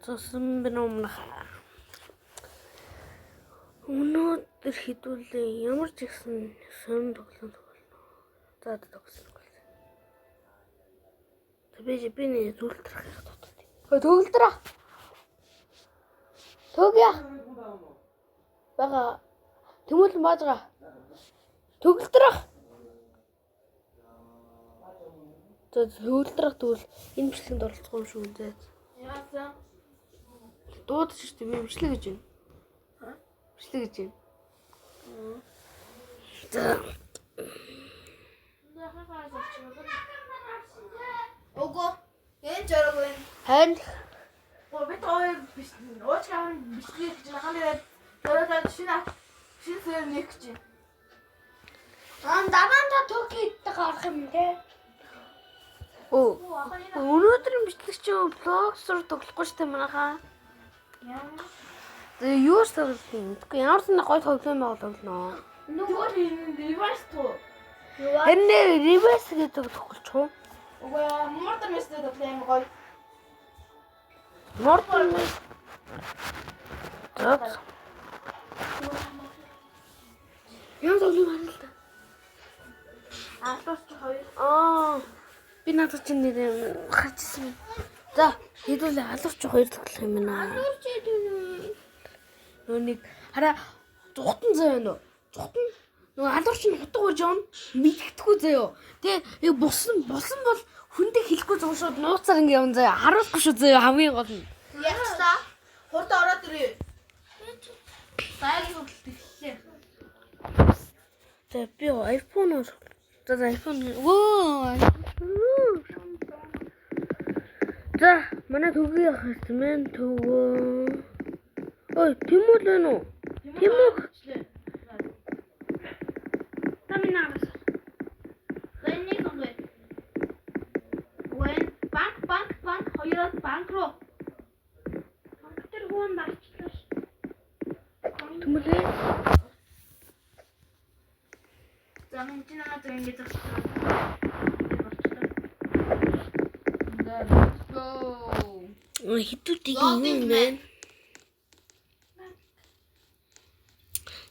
цусан биномнах. Өнөөдөр хідүүлээ ямар ч ихсэн сонир тоглоом болно. За тогсон. Би нэ зүлтрах яг дутдаг. Төгөлдрөө. Төгья. Бага. Тэмүүл баажгаа. Төгөлдрөө. Төгөлдрөх тэгвэл энэ бичлэгэнд оролцох юм шүү дээ. Яасан? Дуудаж штеп би бичлэг гэж байна. Бичлэг гэж байна. За. Ого. Энэ жорог байна. Хань. Бид хоёр уучраа бичлэг гэж ханаа дөрөөр шинэ сэр нэг гэж. Даваанда төгийдтэй гарах юм те. Өнөөдрийн бичлэг чинь блогсор тоглохгүй штеп манайхаа. Тэгээ юу ч тоглох юм. Тэгэхгүй ямар ч нэг гой тоглоом тоглоно. Нөгөө reverse тоо. Харин reverse гэдэг тоглохгүй ч юу? Угаа мордер мэстэй тоглоом гой. Мордер мэс. Так. Яа тоглоом харна л та. Алтууч хоёр. Би надад чинь нэр харчихсан. За, хэдүүлээ алуурч хоёр тоглох юм байна. Алуурч Нэг хараа зүхтэн зөө байна уу? Зүхтэн нөгөө алуурч нь хутга урж явна. Мэдгэдэггүй заяо. Тэгээ бусан бол хүндээ хэлэхгүй зогшоод нууцаар ингэ явна заяо. Харуулахгүй шүү заяо хамгийн гол нь. Яцлаа. Хурд ороод ирээ. Сайгийн хөдөлт ихлээ. За би iPhone-оор. За iPhone. За, манай төгөө яхах юм төгөө. Ой, Тэмүүл байна уу? Тэмүүл. Таминаас. Энийг онгой. When банк хоёроо банк руу. Компьютер хуун дарчлаа. Тэмүүл. За энэ чинь надад ингэж зогсчихлоо. Let's go. Хитүүдэг юм байна.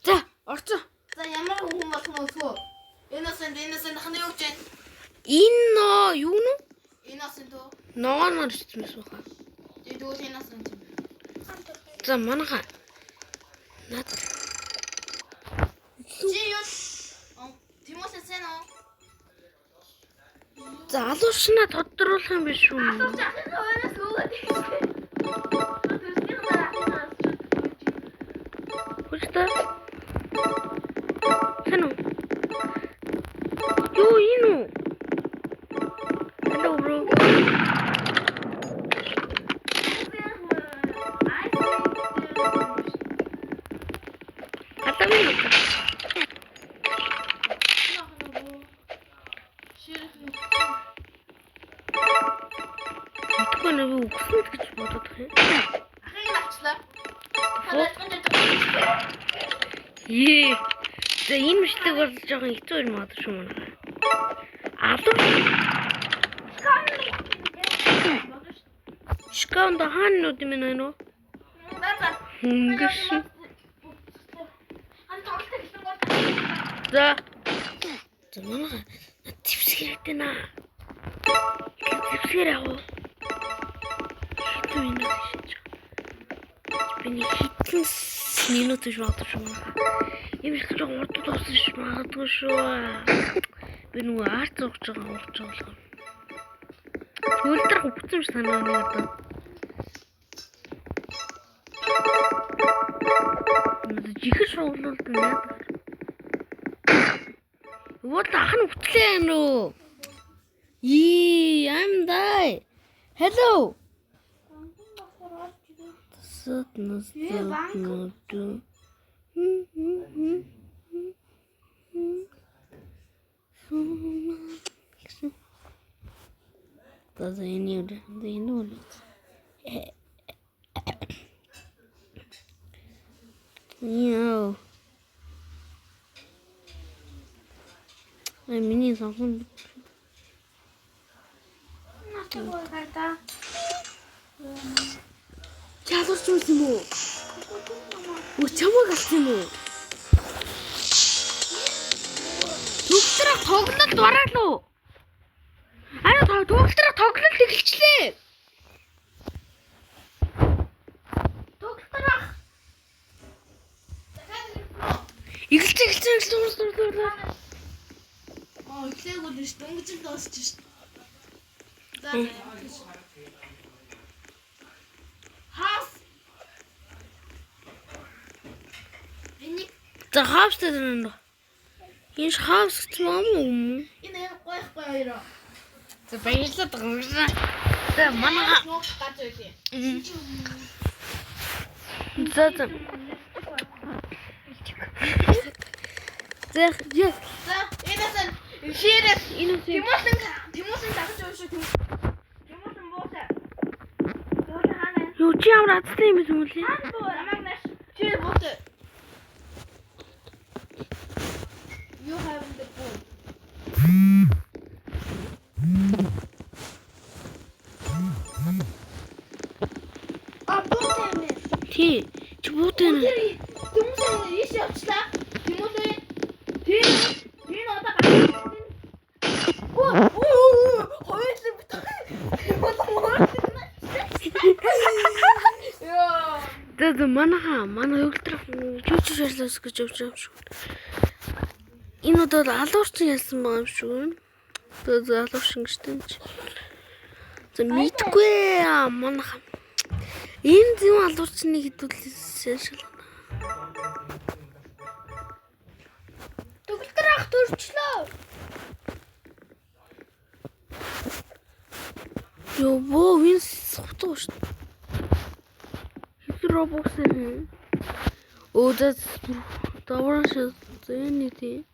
За, орцоо. За ямар хүн болох вэ? Innocent хана юу гэж? Энэ юу нү? Innocent уу? Ногооноор ичмэс баха. Дүүл innocent. За, манайха. Наад. Чи юу? Тимос сэн оо. За, алуушна тодруулах юм биш үү? Алууч ахын хоёроос өгөөд. Хүчтэй. Хэн үү? Юу энэ үү? Hello bro. Атамын. Тэгээр би үгсэн гэж бодож байна. Ахыг авчлаа. За энэ бичлэг бол жоохон хэцүү юм аа шүү манай. Алуу. Шкаун да хаанууд юм байна нөө? Хөнгөш. За. За манай төвсгэртэй наа. Төвсгэр яав. Хитэн минут шиж. Биний хитэн минут гэж бодож байна. Ийм их жоо урд туусан ш магадгүй шүү. Би нөгөө арт зогж байгаа урж байгаа. Төлдөр хөвцөн санаа нэг одоо. Жихэр шуулуулд наад. Вот ахын хөтлөө нөө. I'm die. Hello. Сэтнэс тэнэ. Даже не уж, да и ну. Яу. Миний сонсон. Натаа гайта. алуурч юм уу? Чамаг алсан юм уу? Төгөлтрөө тоглолт бараалуу. Араа төгөлтрөө тоглолт эхэлчлээ. Төгөлтрөө. Эхэлсэн. Эхлэегүй л шүү. Дөнгөж л дуусч шүү. За. Хас. За хаавстай дөрөв. Энэ хаавс гэж юм уу? Энэ гойхгүй хоёроо. За баярлалаа даа. За манай Нуух гаж байлээ. За. За энэсэн ширээс Тимотын дагаж явж шүү. Тимотын боосаа. Тимотын хаана? юу чи ямар азтай юм бэ сүмүлээ? Намайг наш. Чи боосаа. You have the phone. Боосаа. Чи буутай нэ. Тимотын ийш явчлаа. Тимотын тэр одоо гацсан. Хоёулаа битээ. Яа. За манай өвлөдрөх чүүч шашлаас гэж явж байгаа юм шүү. Энэ удаад алуурчин ялсан байгаа юм шүү. За алуурчин гэжтэй юм чи. За мэдгүй манайха. Энэ зөв алуурчныг хэдүүлсэн шал. Төгөлтрах төрчлөө. Ёбоо винс сухтуу шүү. Робокс нь. Oodat давраш зэний тий.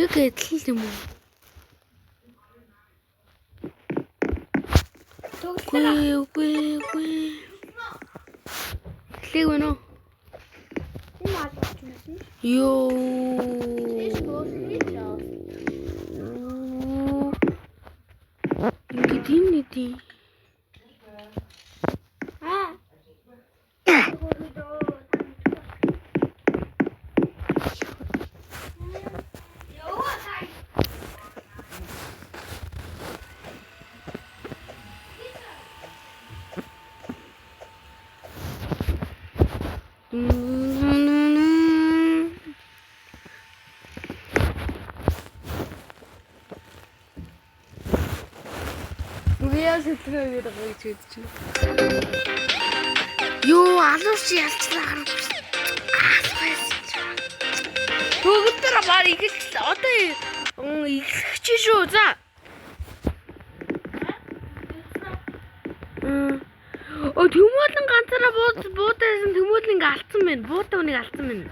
Яг адил юм уу? Үгүй. Лэг вэнэ. Ёо. Ингэдэм тий. Юу алуурч ялцлаа харах. Төгөлдөр баар ихэл одоо ихч шүү. За. Төмөөлөн ганцаараа буудайсан төмөөл ингээ алдсан байна. Буутай үнийг алдсан байна.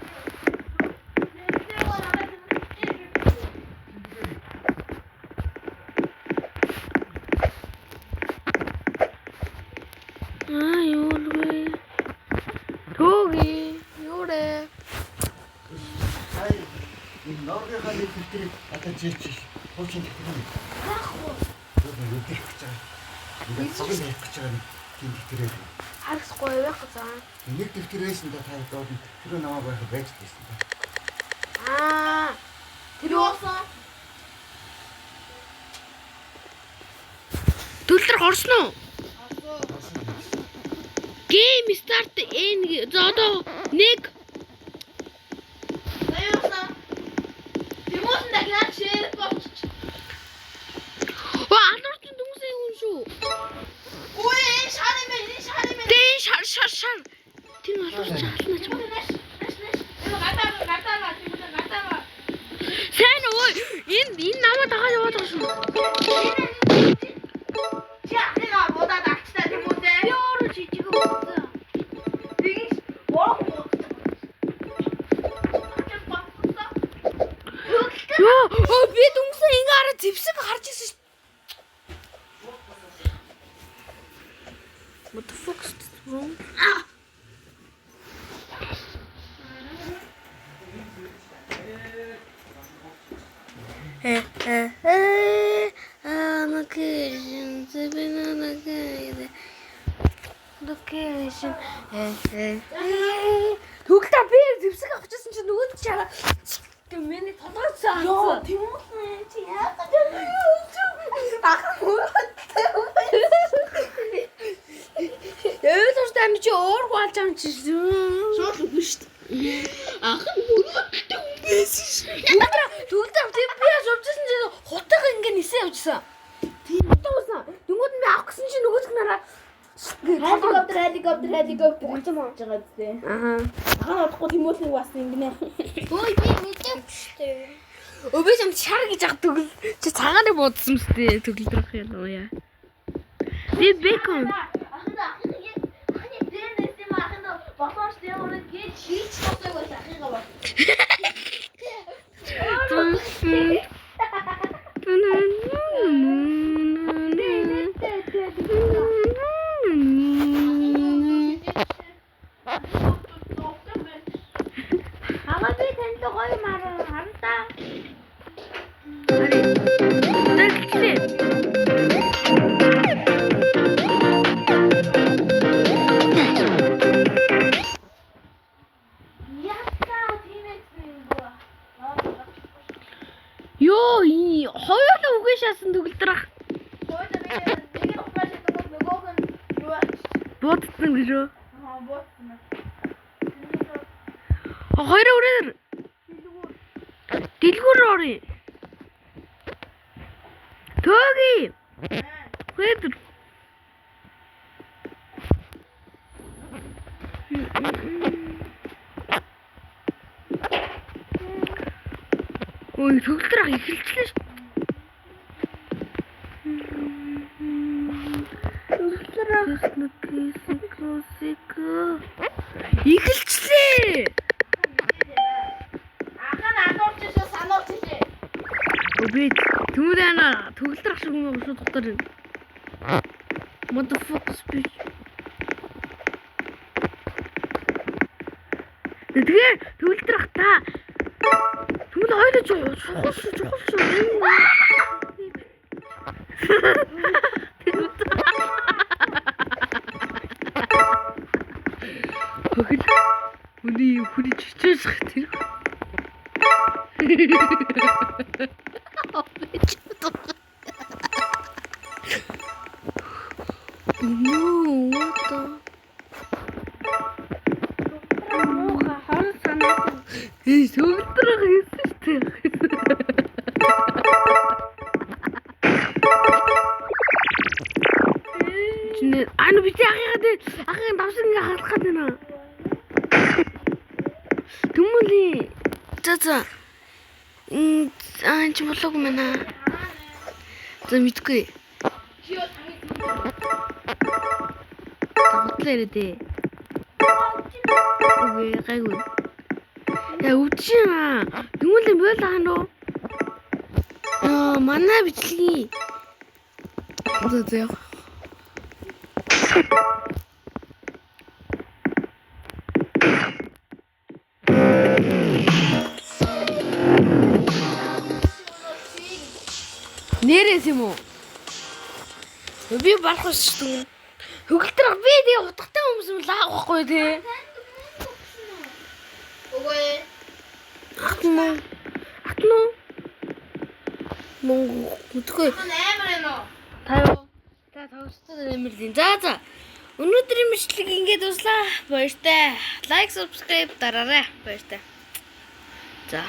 Норвегийн ханы фильтрийг одоо жийч хуучин фильтрийг Яахгүй. юу гэх гэж байгаа. Ингээд цаг нь явах гэж байгаа тийм фильтрээ. Харахгүй байх гэж байгаа. Нэг фильтрээс нь та доод тэр намаа байх байж байсан. Тэр уусан. Төлдөр хорсон уу? Game start энэ зодоо нэг шар. Тэр алуурч хаална ч. Сэн ой энэ намаа дагаад яваад байгаа шүү. Чи ахыгаа бодоод авчтаа тийм үү? Ёо жижиг үү. Тэгж боо. Ёо би дүнсэн ингээ хараа зевсэг харж ирсэн шүү. What the fuck is wrong? Location. Түглээ би зэвсэг авах гэсэн чинь нөгөө чараа миний толгойцоо Йоо, авсан. тийм үү? Чи яагаад Өвөл тустай амин чи уур хуалж ам чи. Шууд үгүй шүү дээ. Ах мөрөдтэй юм байсан шүү. Түглээ тийм би явжсэн чинь хутаг ингээ нисэн явжсан. Тийм утгасан. Дүнгууд нь би авах гэсэн чинь нөгөөч нараа Helicopter гэж байгаа зү. Аа. Ахаа бодохгүй тэмүүлэх бас ингэнэ. Ой би мэдээчтэй. Өвөө юм чар гэж ах түгэл. Чи цагааны буудсан мэт төглөдрөх юм уу яа. Би бэкон. Ахны дээр нэсэм ахны болооч дээр өөрөө гэж хийж тосог байсан ахыгаа бол. Ага би танд гоё харантаа. Йоо, хоёулаа үгээ шаасан төглөдрөх. Буудсан гэж үү? Хоёр өрөөр. Дэлгүүр орё. Төөги. Хөөдөр. Ой, төглөдрөх эхэлчихлээ шүү. Ихэлчлээ. Обид түмэдэнэ төглөдрөх шиг юм уу дотор. Motherfucker speech. Тэгээ төглөдрөх та. Түмэд хоёул чухал. Хөхөл хүний чичээс тэр. Ну, what the? Хар санаа. Сүлдрэх хийсэн шүү дээ. Чиний ань би ахын давсан ингээ харах гэдэг нэ. Түмүли. За. Чи болоог мэнэ. За мэдгүй. Таглаа ирээ. Үгүй гайгүй. Я үчина. Түмүли бойл хаана уу? Манай бичлэгийн. За. Нэрээс юм уу? Би барах шүү дээ. Хөглөдрөх би тэгээ утгатай хүмүүс юм лаа байхгүй тий. Үгүй. Атно. Мөнгө үтгэе. Амар ээ нөө. Та тавчтай нэмэрлээ. За. Өнөөдрийн мэдлэг ингээд дуслаа. Баяртай. Лайк, subscribe дараарай. Баяртай. За.